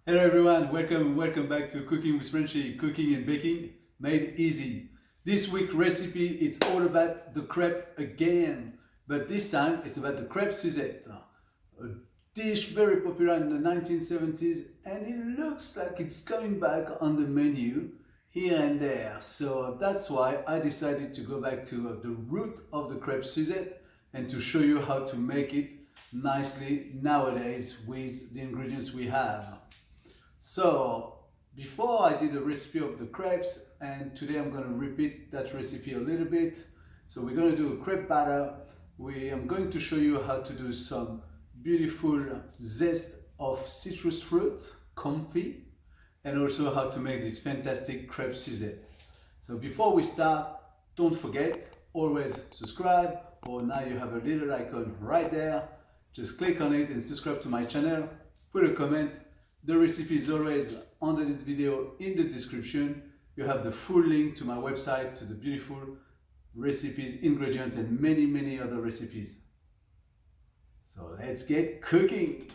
Hello everyone, welcome back to Cooking with Frenchy, cooking and baking made easy. This week recipe it's all about the crepe again, but this time it's about the crepe Suzette, a dish very popular in the 1970s, and it looks like it's coming back on the menu here and there. So that's why I decided to go back to the root of the crepe Suzette and to show you how to make it nicely nowadays with the ingredients we have. So before I did a recipe of the crepes, and today I'm going to repeat that recipe a little bit. So we're going to do a crepe batter. I'm going to show you how to do some beautiful zest of citrus fruit, comfy, and also how to make this fantastic crepe Suzette. So before we start, don't forget, always subscribe, or now you have a little icon right there. Just click on it and subscribe to my channel, put a comment. The recipe is always under this video in the description. You have the full link to my website, to the beautiful recipes, ingredients, and many other recipes. So let's get cooking.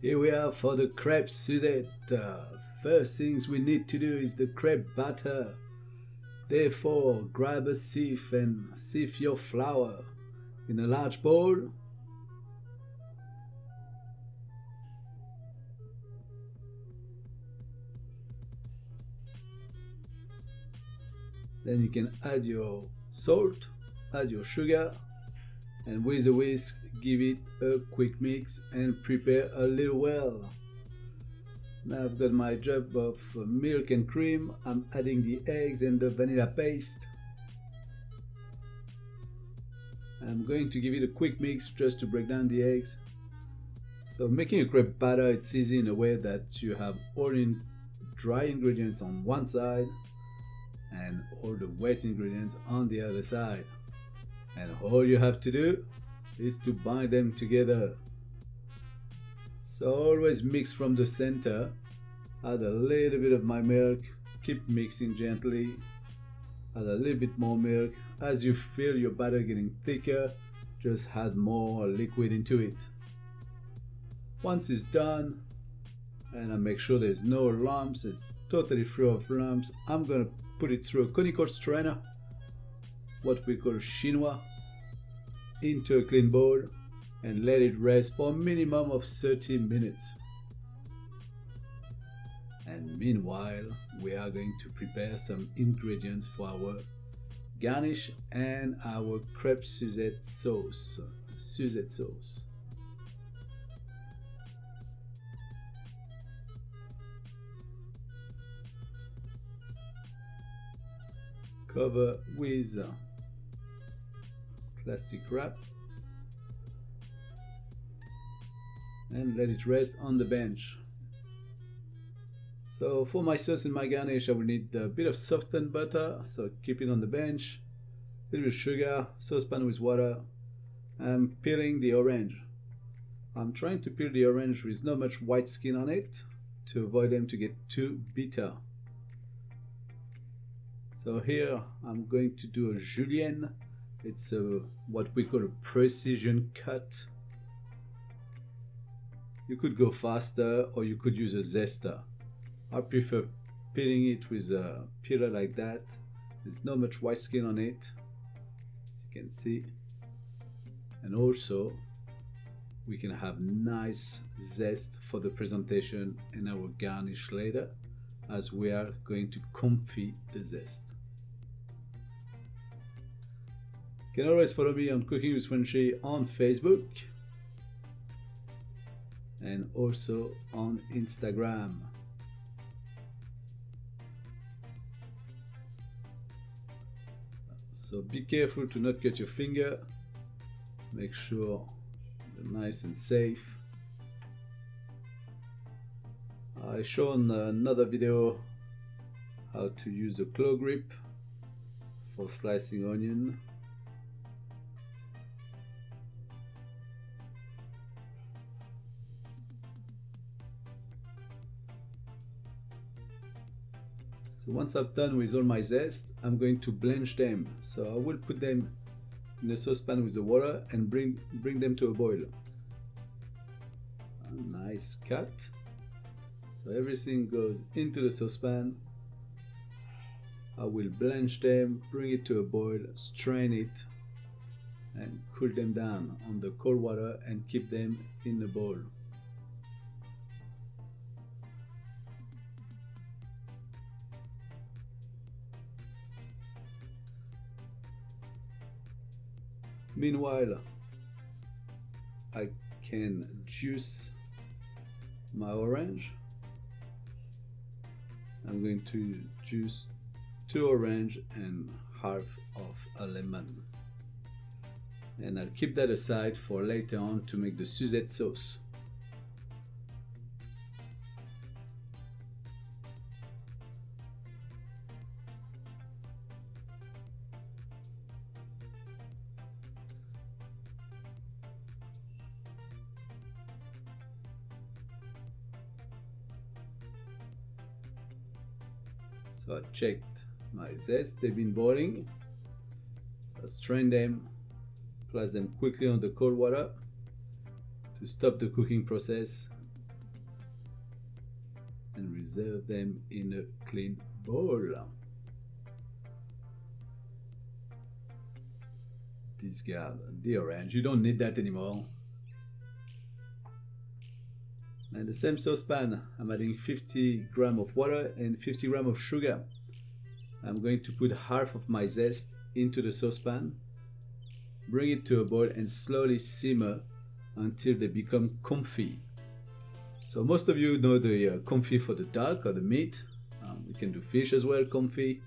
Here we are for the crepe Suzette. First things we need to do is the crepe batter. Therefore, grab a sieve and sieve your flour in a large bowl. Then you can add your salt, add your sugar, and with a whisk give it a quick mix and prepare a little well. Now I've got my jug of milk and cream. I'm adding the eggs and the vanilla paste. I'm going to give it a quick mix just to break down the eggs. So making a crepe batter, it's easy in a way that you have all dry ingredients on one side and all the wet ingredients on the other side. And all you have to do is to bind them together. So always mix from the center, add a little bit of my milk, keep mixing gently, add a little bit more milk. As you feel your batter getting thicker, just add more liquid into it. Once it's done, and I make sure there's no lumps, it's totally free of lumps, I'm gonna put it through a conical strainer, what we call chinois, into a clean bowl and let it rest for a minimum of 30 minutes. And meanwhile, we are going to prepare some ingredients for our garnish and our crepe Suzette sauce. Suzette sauce. Cover with plastic wrap and let it rest on the bench. So for my sauce and my garnish, I will need a bit of softened butter, so keep it on the bench, a little bit of sugar, saucepan with water. I'm peeling the orange. I'm trying to peel the orange with not much white skin on it to avoid them to get too bitter. So here I'm going to do a julienne. It's what we call a precision cut. You could go faster or you could use a zester. I prefer peeling it with a peeler like that. There's not much white skin on it, you can see. And also we can have nice zest for the presentation and our garnish later, as we are going to confit the zest. You can always follow me on Cooking with Frenchy on Facebook and also on Instagram. So be careful to not cut your finger. Make sure they're nice and safe. I shown another video how to use a claw grip for slicing onion. So once I've done with all my zest, I'm going to blanch them. So I will put them in the saucepan with the water and bring them to a boil. A nice cut. So everything goes into the saucepan. I will blanch them, bring it to a boil, strain it, and cool them down on the cold water and keep them in the bowl. Meanwhile, I can juice my orange. I'm going to juice 2 orange and half of a lemon. And I'll keep that aside for later on to make the Suzette sauce. So I checked my zest, they've been boiling. I strain them, place them quickly on the cold water to stop the cooking process and reserve them in a clean bowl. Discard the orange, you don't need that anymore. And the same saucepan, I'm adding 50 grams of water and 50 grams of sugar. I'm going to put half of my zest into the saucepan, bring it to a boil and slowly simmer until they become comfy. So most of you know the comfy for the duck or the meat. You can do fish as well, comfy,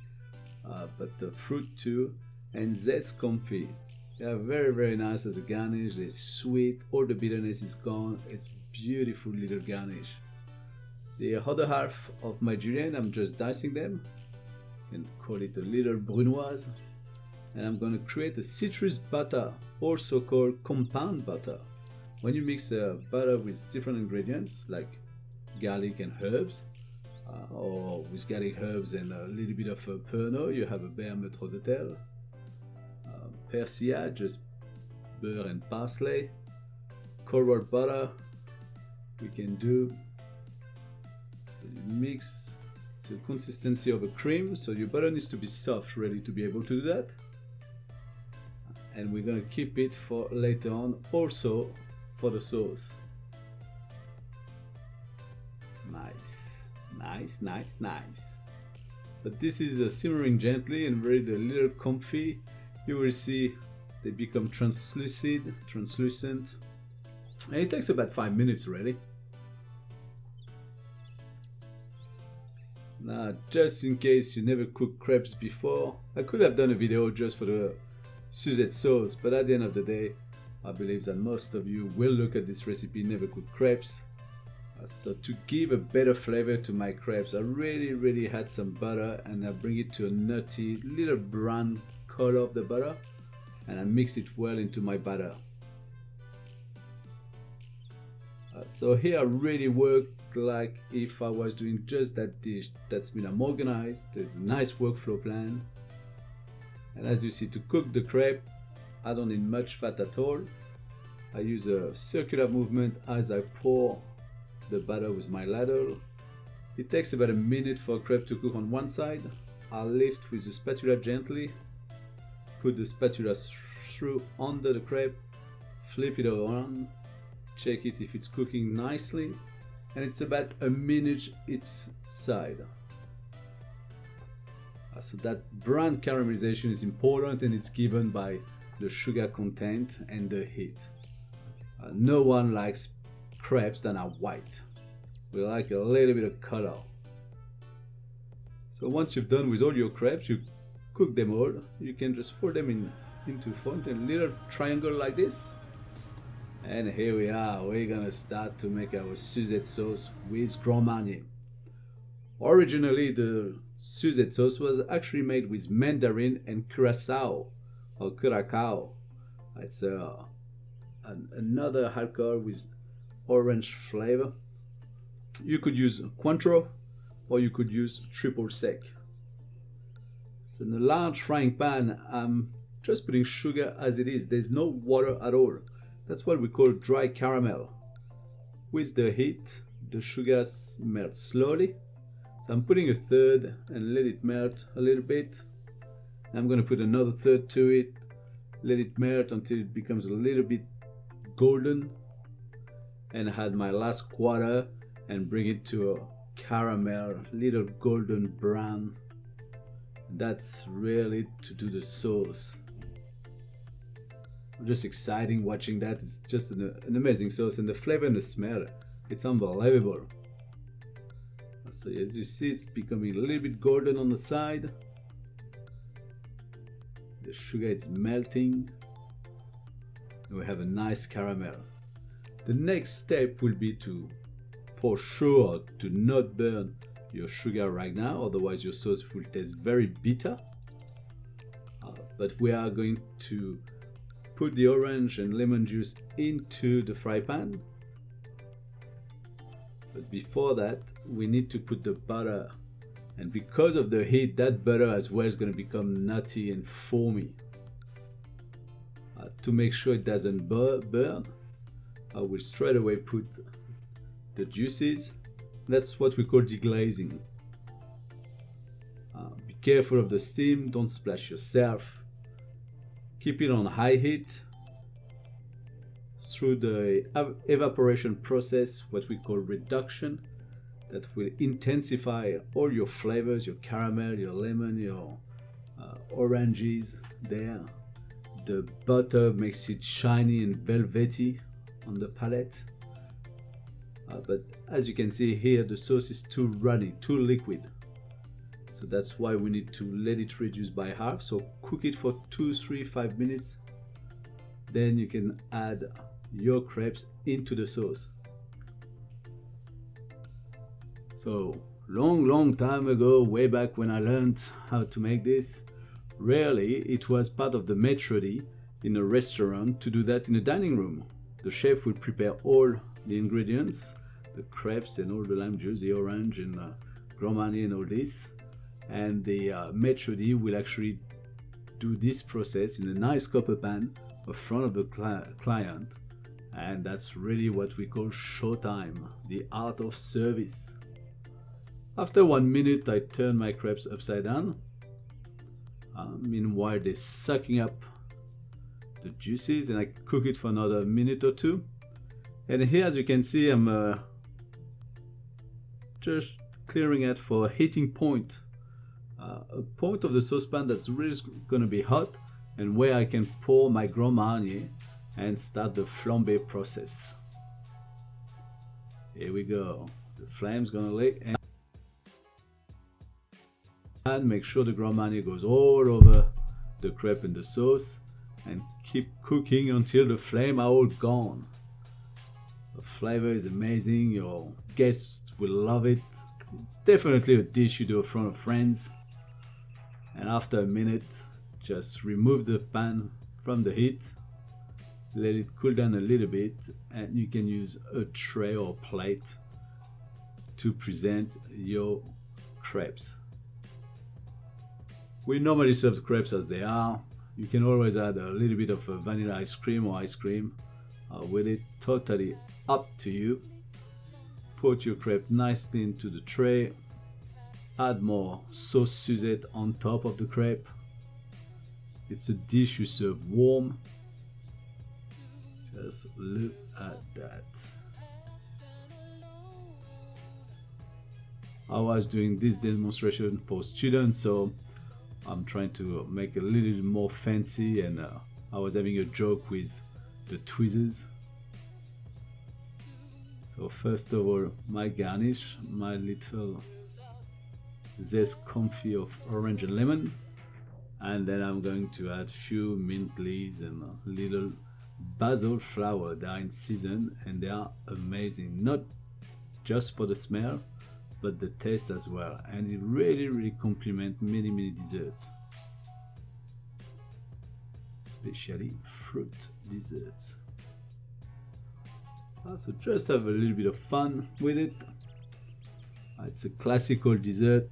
but the fruit too, and zest comfy. They are very, very nice as a garnish. They're sweet, all the bitterness is gone. It's beautiful little garnish. The other half of my julienne, I'm just dicing them. You can call it a little brunoise. And I'm going to create a citrus butter, also called compound butter. When you mix butter with different ingredients like garlic and herbs, or with garlic, herbs and a little bit of Pernod, you have a bear maître d'hôtel. Persilla, just beurre and parsley. Cold butter, we can do. So you mix to the consistency of a cream, so your butter needs to be soft, ready to be able to do that. And we're going to keep it for later on, also for the sauce. Nice, nice, nice, nice. So this is simmering gently and very a little comfy. You will see they become translucent, and it takes about 5 minutes really. Now, just in case you never cooked crepes before, I could have done a video just for the Suzette sauce, but at the end of the day, I believe that most of you will look at this recipe, never cook crepes. So to give a better flavor to my crepes, I really add some butter and I bring it to a nutty little brown color of the butter, and I mix it well into my batter. So here I really work like if I was doing just that dish. That's been organized. There's a nice workflow plan. And as you see, to cook the crepe, I don't need much fat at all. I use a circular movement as I pour the batter with my ladle. It takes about a minute for a crepe to cook on one side. I'll lift with the spatula gently, put the spatula through under the crepe, flip it around, check it if it's cooking nicely, and it's about a minute each side. So that brown caramelization is important, and it's given by the sugar content and the heat. No one likes crepes that are white. We like a little bit of color. So once you've done with all your crepes, you cook them all. You can just fold them into a little triangle like this. And here we are. We're gonna start to make our Suzette sauce with Grand Marnier. Originally, the Suzette sauce was actually made with mandarin and curacao or curacao. It's another alcohol with orange flavor. You could use Cointreau or you could use triple sec. So in a large frying pan, I'm just putting sugar as it is. There's no water at all. That's what we call dry caramel. With the heat, the sugar melts slowly. So I'm putting a third and let it melt a little bit. I'm going to put another third to it, let it melt until it becomes a little bit golden, and add my last quarter and bring it to a caramel, little golden brown. That's really to do the sauce. Just exciting watching that. It's just an amazing sauce, and the flavor and the smell, it's unbelievable. So as you see, it's becoming a little bit golden on the side. The sugar is melting, and we have a nice caramel. The next step will be to, for sure, to not burn your sugar right now, otherwise your sauce will taste very bitter. But we are going to put the orange and lemon juice into the fry pan. But before that, we need to put the butter. And because of the heat, that butter as well is going to become nutty and foamy. To make sure it doesn't burn, I will straight away put the juices. That's what we call deglazing. Be careful of the steam, don't splash yourself. Keep it on high heat. Through the evaporation process, what we call reduction, that will intensify all your flavors, your caramel, your lemon, your oranges there. The butter makes it shiny and velvety on the palate. But as you can see here, the sauce is too runny, too liquid. So that's why we need to let it reduce by half. So cook it for 2, 3, 5 minutes. Then you can add your crepes into the sauce. So long time ago, way back when I learned how to make this, rarely it was part of the maitre in a restaurant to do that in a dining room. The chef would prepare all the ingredients, the crepes and all the lime juice, the orange and Grand Marnier and all this, and the maitre d' will actually do this process in a nice copper pan in front of the client, and that's really what we call showtime, the art of service. After 1 minute, I turn my crepes upside down. Meanwhile, they're sucking up the juices, and I cook it for another minute or two. And here, as you can see, I'm just clearing it for a heating point, a point of the saucepan that's really going to be hot, and where I can pour my Grand Marnier and start the flambe process. Here we go. The flame's gonna lick, and make sure the Grand Marnier goes all over the crepe and the sauce, and keep cooking until the flame are all gone. The flavor is amazing. Your guests will love it. It's definitely a dish you do in front of friends. And after a minute, just remove the pan from the heat, let it cool down a little bit, and you can use a tray or plate to present your crepes. We normally serve the crepes as they are. You can always add a little bit of vanilla ice cream or ice cream with it, totally up to you. Put your crepe nicely into the tray, add more sauce Suzette on top of the crepe. It's a dish you serve warm. Just look at that. I was doing this demonstration for students, so I'm trying to make it a little bit more fancy, and I was having a joke with the tweezers. So first of all, my garnish, my little zest confit of orange and lemon, and then I'm going to add few mint leaves and a little basil flower. They are in season and they are amazing, not just for the smell but the taste as well, and it really complements many desserts, especially fruit desserts. So just have a little bit of fun with it. It's a classical dessert.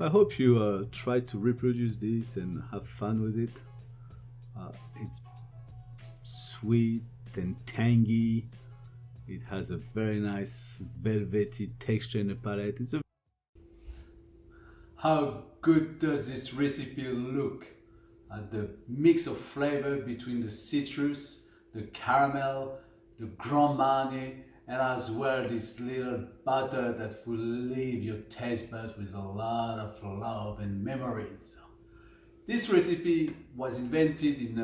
I hope you try to reproduce this and have fun with it. It's sweet and tangy. It has a very nice velvety texture in the palate. It's a How good does this recipe look? The mix of flavor between the citrus, the caramel, the Grand Marnier, and as well this little butter that will leave your taste buds with a lot of love and memories. This recipe was invented in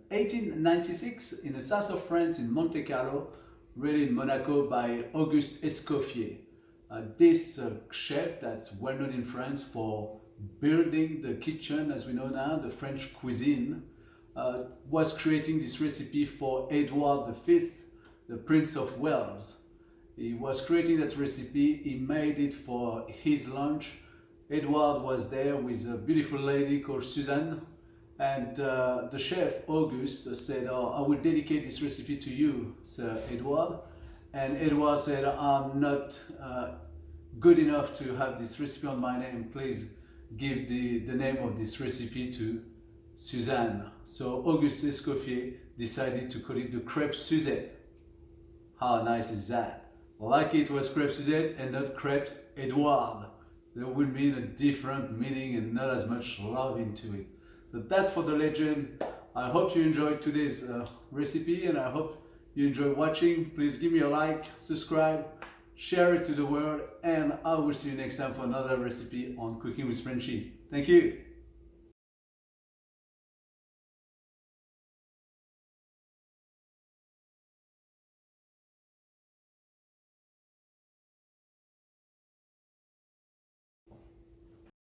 1896 in the south of France in Monte-Carlo, really in Monaco by Auguste Escoffier. This chef that's well known in France for building the kitchen as we know now, the French cuisine, was creating this recipe for Edward V, the Prince of Wales. He was creating that recipe, he made it for his lunch. Edward was there with a beautiful lady called Suzanne, and the chef Auguste said, "Oh, I will dedicate this recipe to you, Sir Edward." And Edward said, "I'm not good enough to have this recipe on my name. Please give the name of this recipe to Suzanne." So Auguste Escoffier decided to call it the Crepes Suzette. How nice is that? Like it was Crepes Suzette and not Crepes Edward. There would be a different meaning and not as much love into it. So that's for the legend. I hope you enjoyed today's recipe and I hope you enjoy watching. Please give me a like, subscribe, share it to the world, and I will see you next time for another recipe on Cooking with Frenchy. Thank you.